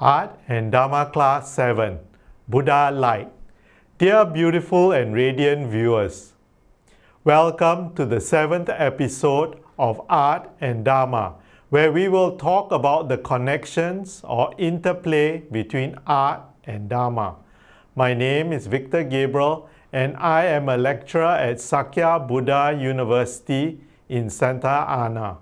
Art and Dharma Class 7, Buddha Light. Dear beautiful and radiant viewers, welcome to the 7th episode of Art and Dharma, where we will talk about the connections or interplay between art and Dharma. My name is Victor Gabriel and I am a lecturer at Sakya Buddha University in Santa Ana,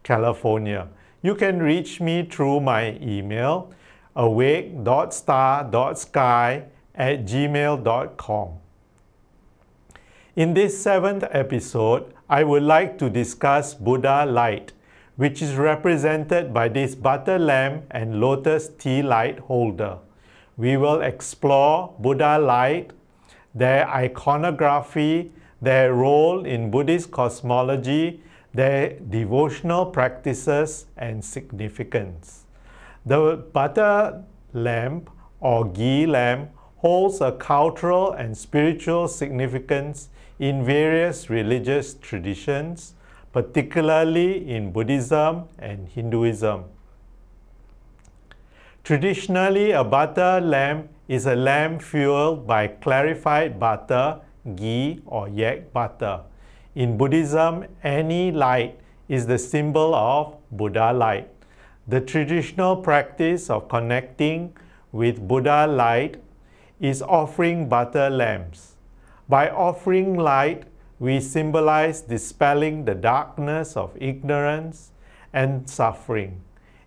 California. You can reach me through my email awake.star.sky@gmail.com. In this 7th episode, I would like to discuss Buddha light, which is represented by this butter lamp and lotus tea light holder. We will explore Buddha light, their iconography, their role in Buddhist cosmology, their devotional practices and significance. The butter lamp or ghee lamp holds a cultural and spiritual significance in various religious traditions, particularly in Buddhism and Hinduism. Traditionally, a butter lamp is a lamp fueled by clarified butter, ghee or yak butter. In Buddhism, any light is the symbol of Buddha light. The traditional practice of connecting with Buddha light is offering butter lamps. By offering light, we symbolize dispelling the darkness of ignorance and suffering.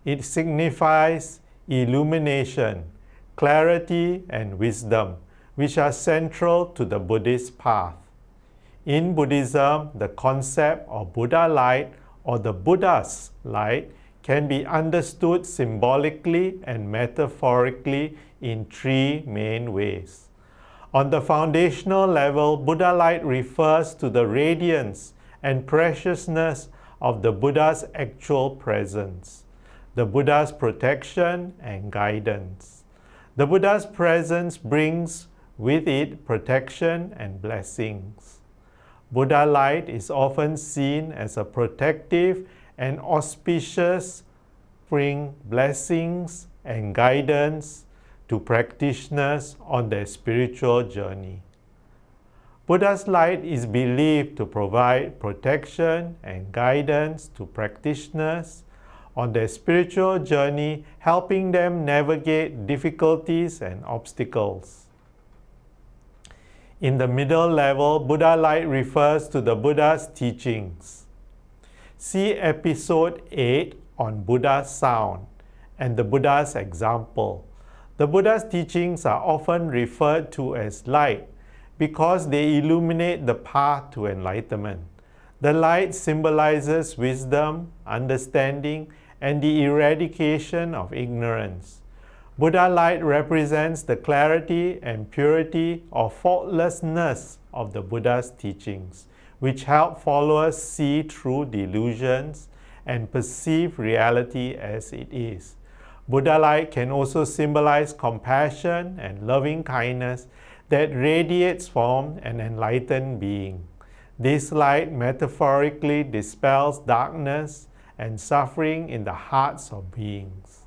It signifies illumination, clarity, and wisdom, which are central to the Buddhist path. In Buddhism, the concept of Buddha light or the Buddha's light can be understood symbolically and metaphorically in three main ways. On the foundational level, Buddha light refers to the radiance and preciousness of the Buddha's actual presence, the Buddha's protection and guidance. The Buddha's presence brings with it protection and blessings. Buddha light is often seen as a protective and auspicious, bring blessings and guidance to practitioners on their spiritual journey. Buddha's light is believed to provide protection and guidance to practitioners on their spiritual journey, helping them navigate difficulties and obstacles. In the middle level, Buddha light refers to the Buddha's teachings. See episode 8 on Buddha's sound and the Buddha's example. The Buddha's teachings are often referred to as light because they illuminate the path to enlightenment. The light symbolizes wisdom, understanding, and the eradication of ignorance. Buddha light represents the clarity and purity or faultlessness of the Buddha's teachings, which help followers see through delusions and perceive reality as it is. Buddha light can also symbolize compassion and loving kindness that radiates from an enlightened being. This light metaphorically dispels darkness and suffering in the hearts of beings.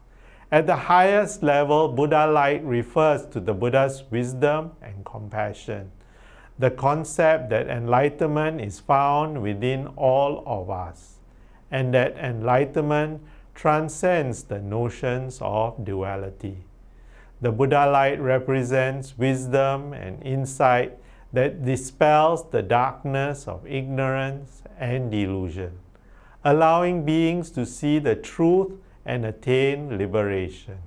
At the highest level, Buddha light refers to the Buddha's wisdom and compassion. The concept that enlightenment is found within all of us, and that enlightenment transcends the notions of duality. The Buddha light represents wisdom and insight that dispels the darkness of ignorance and delusion, allowing beings to see the truth and attain liberation.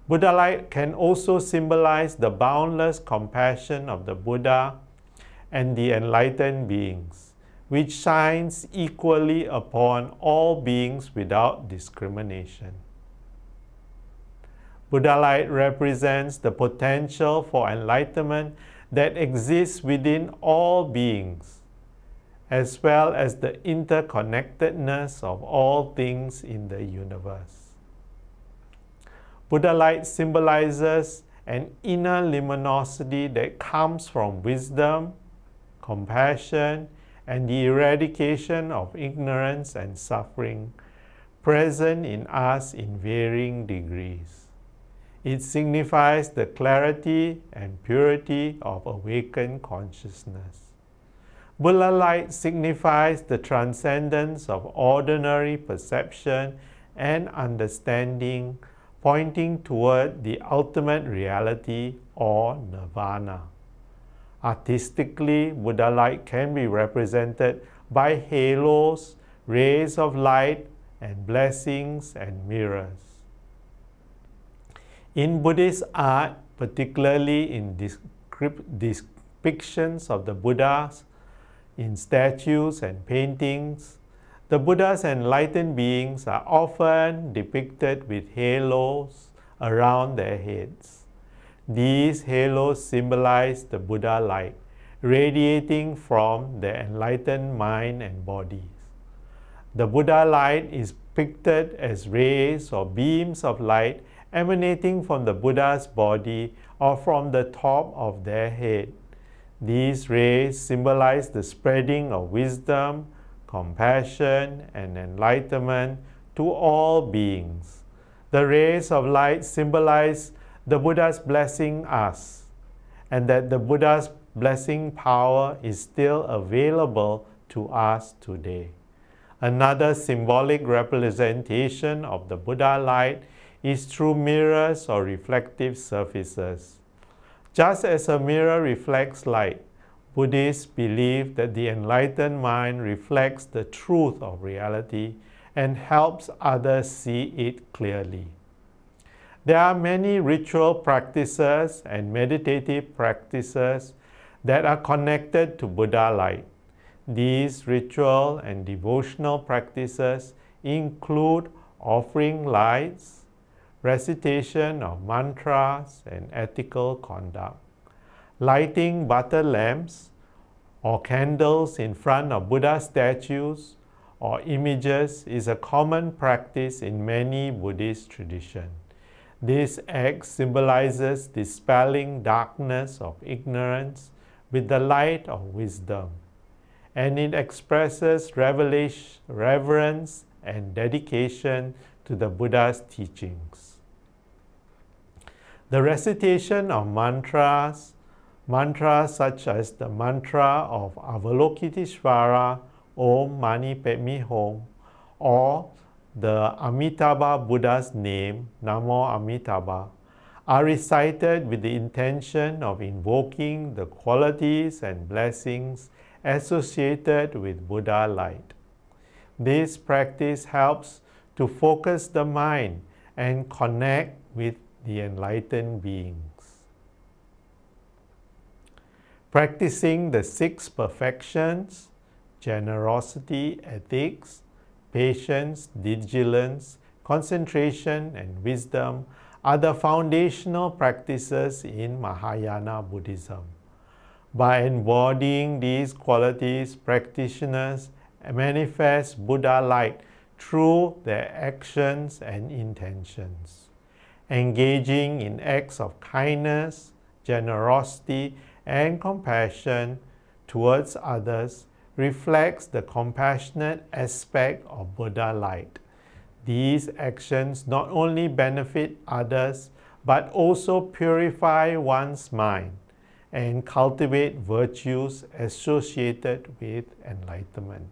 Buddha light can also symbolize the boundless compassion of the Buddha and the enlightened beings, which shines equally upon all beings without discrimination. Buddha light represents the potential for enlightenment that exists within all beings, as well as the interconnectedness of all things in the universe. Buddha light symbolizes an inner luminosity that comes from wisdom, compassion, and the eradication of ignorance and suffering, present in us in varying degrees. It signifies the clarity and purity of awakened consciousness. Buddha light signifies the transcendence of ordinary perception and understanding, pointing toward the ultimate reality or nirvana. Artistically, Buddha light can be represented by halos, rays of light, and blessings and mirrors. In Buddhist art, particularly in depictions of the Buddhas, in statues and paintings, the Buddha's enlightened beings are often depicted with halos around their heads. These halos symbolize the Buddha light, radiating from their enlightened mind and bodies. The Buddha light is depicted as rays or beams of light emanating from the Buddha's body or from the top of their head. These rays symbolize the spreading of wisdom, compassion, and enlightenment to all beings. The rays of light symbolize the Buddha's blessing us, and that the Buddha's blessing power is still available to us today. Another symbolic representation of the Buddha light is through mirrors or reflective surfaces. Just as a mirror reflects light, Buddhists believe that the enlightened mind reflects the truth of reality and helps others see it clearly. There are many ritual practices and meditative practices that are connected to Buddha light. These ritual and devotional practices include offering lights, recitation of mantras, and ethical conduct. Lighting butter lamps or candles in front of Buddha statues or images is a common practice in many Buddhist traditions. This act symbolizes dispelling darkness of ignorance with the light of wisdom, and it expresses reverence and dedication to the Buddha's teachings. The recitation of mantras such as the mantra of Avalokiteshvara, Om Mani Padme Hum, or the Amitabha Buddha's name, Namo Amitabha, are recited with the intention of invoking the qualities and blessings associated with Buddha light. This practice helps to focus the mind and connect with the enlightened beings. Practicing the 6 perfections, generosity, ethics, patience, vigilance, concentration, and wisdom are the foundational practices in Mahayana Buddhism. By embodying these qualities, practitioners manifest Buddha light through their actions and intentions. Engaging in acts of kindness, generosity, and compassion towards others reflects the compassionate aspect of Buddha light. These actions not only benefit others, but also purify one's mind and cultivate virtues associated with enlightenment.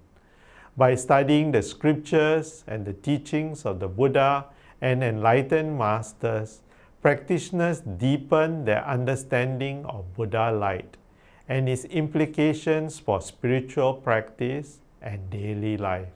By studying the scriptures and the teachings of the Buddha and enlightened masters, practitioners deepen their understanding of Buddha light and its implications for spiritual practice and daily life.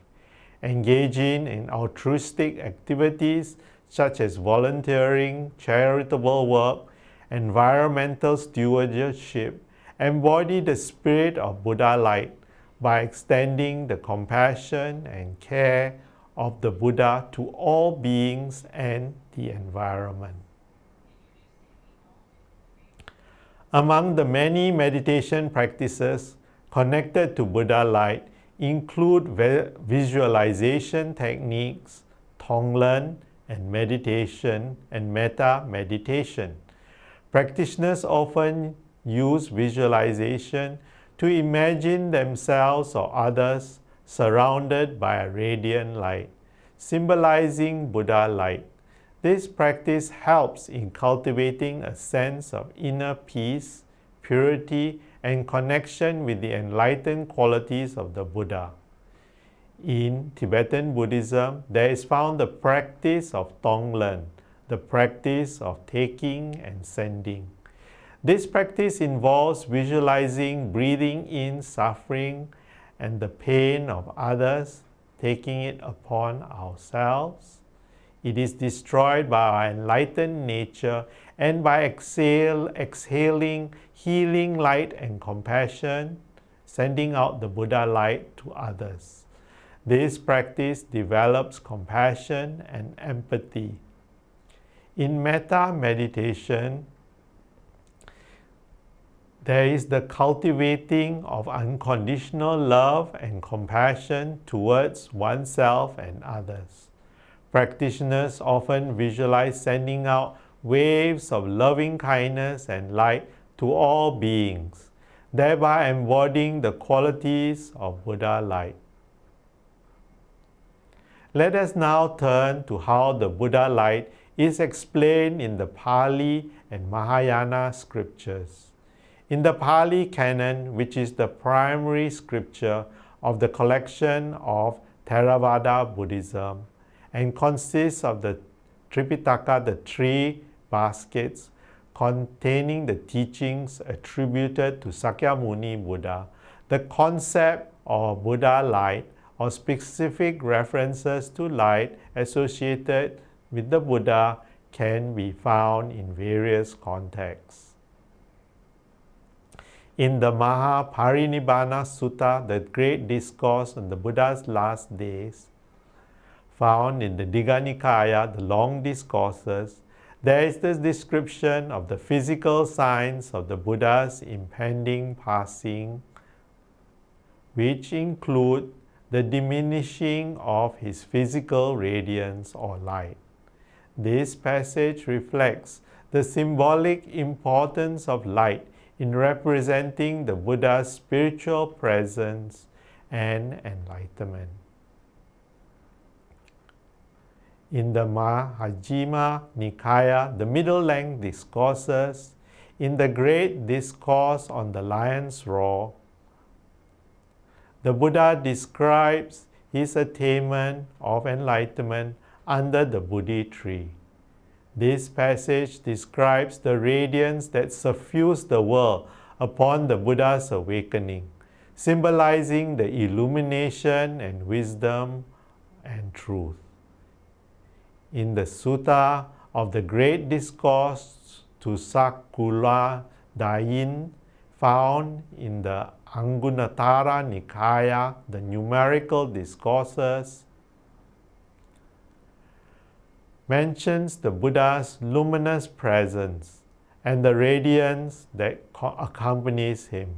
Engaging in altruistic activities such as volunteering, charitable work, environmental stewardship embody the spirit of Buddha light by extending the compassion and care of the Buddha to all beings and the environment. Among the many meditation practices connected to Buddha light include visualization techniques, Tonglen, and meditation and metta meditation. Practitioners often use visualization to imagine themselves or others surrounded by a radiant light, symbolizing Buddha light. This practice helps in cultivating a sense of inner peace, purity, and connection with the enlightened qualities of the Buddha. In Tibetan Buddhism, there is found the practice of Tonglen, the practice of taking and sending. This practice involves visualizing breathing in suffering and the pain of others, taking it upon ourselves. It is destroyed by our enlightened nature and by exhaling healing light and compassion, sending out the Buddha light to others. This practice develops compassion and empathy. In metta meditation, there is the cultivating of unconditional love and compassion towards oneself and others. Practitioners often visualize sending out waves of loving kindness and light to all beings, thereby embodying the qualities of Buddha light. Let us now turn to how the Buddha light is explained in the Pali and Mahayana scriptures. In the Pali Canon, which is the primary scripture of the collection of Theravada Buddhism and consists of the Tripitaka, the three baskets containing the teachings attributed to Sakya Muni Buddha, the concept of Buddha light or specific references to light associated with the Buddha can be found in various contexts. In the Mahaparinibbana Sutta, the great discourse on the Buddha's last days, found in the Digha Nikaya, the long discourses, there is this description of the physical signs of the Buddha's impending passing, which include the diminishing of his physical radiance or light. This passage reflects the symbolic importance of light in representing the Buddha's spiritual presence and enlightenment. In the Majjhima Nikaya, the middle-length discourses, in the great discourse on the lion's roar, the Buddha describes his attainment of enlightenment under the Bodhi tree. This passage describes the radiance that suffused the world upon the Buddha's awakening, symbolizing the illumination and wisdom and truth. In the Sutta of the Great Discourse to Sakula Dayin, found in the Angunattara Nikaya, the numerical discourses, mentions the Buddha's luminous presence and the radiance that accompanies him.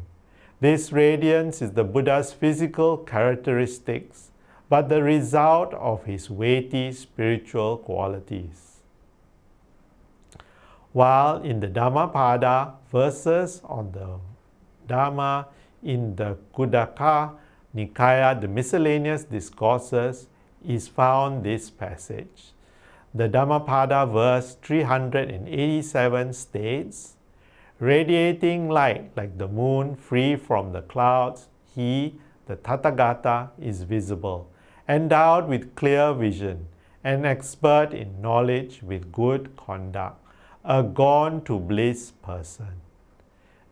This radiance is the Buddha's physical characteristics, but the result of his weighty spiritual qualities. While in the Dhammapada, verses on the Dhamma in the Khuddaka Nikaya, the miscellaneous discourses, is found this passage. The Dhammapada verse 387 states, "Radiating light like the moon free from the clouds, he, the Tathagata, is visible, endowed with clear vision, an expert in knowledge with good conduct, a gone to bliss person."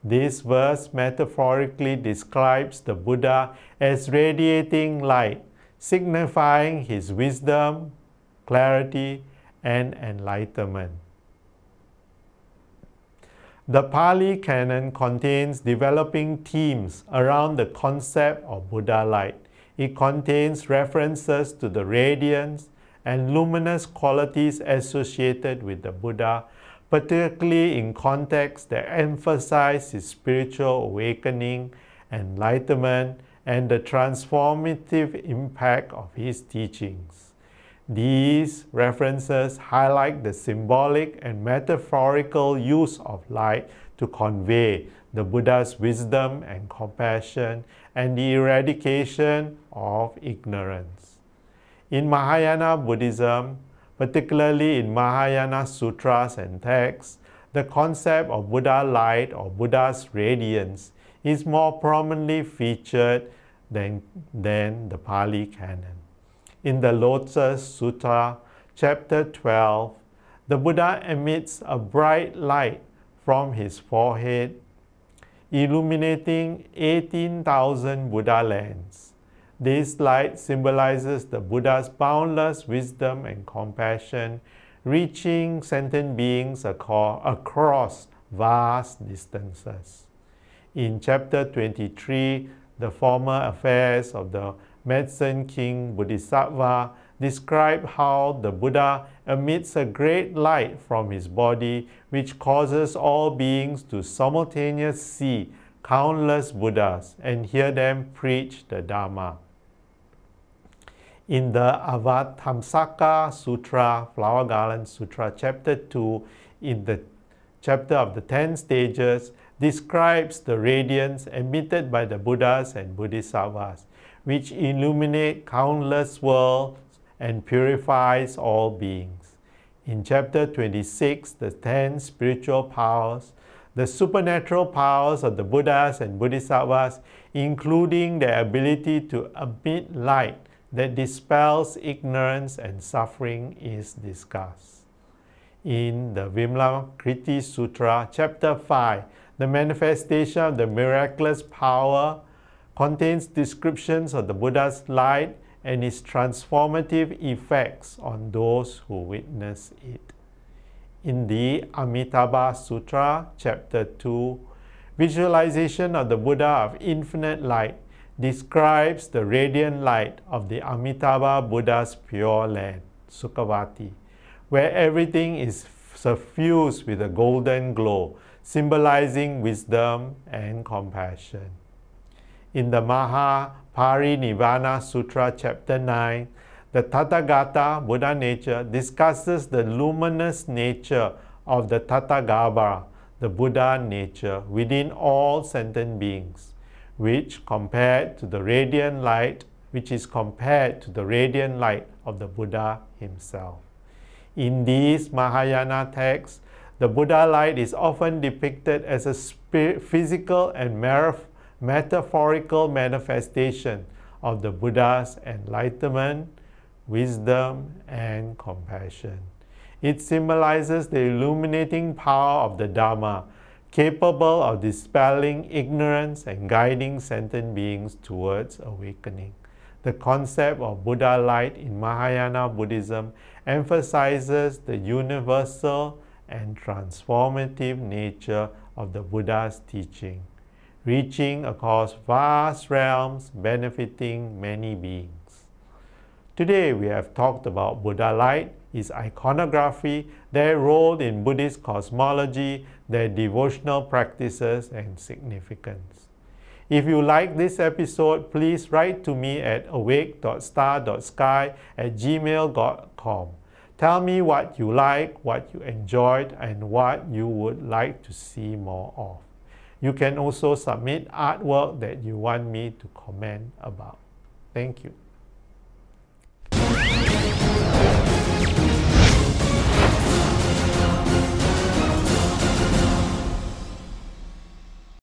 This verse metaphorically describes the Buddha as radiating light, signifying his wisdom, clarity, and enlightenment. The Pali Canon contains developing themes around the concept of Buddha light. It contains references to the radiance and luminous qualities associated with the Buddha, particularly in contexts that emphasize his spiritual awakening, enlightenment, and the transformative impact of his teachings. These references highlight the symbolic and metaphorical use of light to convey the Buddha's wisdom and compassion and the eradication of ignorance. In Mahayana Buddhism, particularly in Mahayana sutras and texts, the concept of Buddha light or Buddha's radiance is more prominently featured than the Pali canon. In the Lotus Sutta, chapter 12, the Buddha emits a bright light from his forehead, illuminating 18,000 Buddha lands. This light symbolizes the Buddha's boundless wisdom and compassion, reaching sentient beings across vast distances. In chapter 23, the former affairs of the medicine king Bodhisattva describe how the Buddha emits a great light from his body, which causes all beings to simultaneously see countless Buddhas and hear them preach the Dharma. In the Avatamsaka Sutra, Flower Garland Sutra, chapter 2, in the chapter of the 10 stages, describes the radiance emitted by the Buddhas and Bodhisattvas, which illuminate countless worlds and purifies all beings. In chapter 26, the 10 spiritual powers, the supernatural powers of the Buddhas and Bodhisattvas, including their ability to emit light that dispels ignorance and suffering, is discussed. In the Vimalakriti Sutra, chapter 5, the manifestation of the miraculous power contains descriptions of the Buddha's light and its transformative effects on those who witness it. In the Amitabha Sutra, chapter 2, visualization of the Buddha of infinite light describes the radiant light of the Amitabha Buddha's pure land, Sukhavati, where everything is suffused with a golden glow, symbolizing wisdom and compassion. In the Mahaparinibbana Sutra, chapter 9, the Tathagata, Buddha nature, discusses the luminous nature of the Tathagarbha, the Buddha nature, within all sentient beings, which is compared to the radiant light of the Buddha himself. In these Mahayana texts, the Buddha light is often depicted as a physical and metaphorical manifestation of the Buddha's enlightenment, wisdom, and compassion. It symbolizes the illuminating power of the Dharma, capable of dispelling ignorance and guiding sentient beings towards awakening. The concept of Buddha light in Mahayana Buddhism emphasizes the universal and transformative nature of the Buddha's teaching, reaching across vast realms, benefiting many beings. Today we have talked about Buddha light, its iconography, their role in Buddhist cosmology, their devotional practices and significance. If you like this episode, please write to me at awake.star.sky@gmail.com. Tell me what you like, what you enjoyed, and what you would like to see more of. You can also submit artwork that you want me to comment about. Thank you.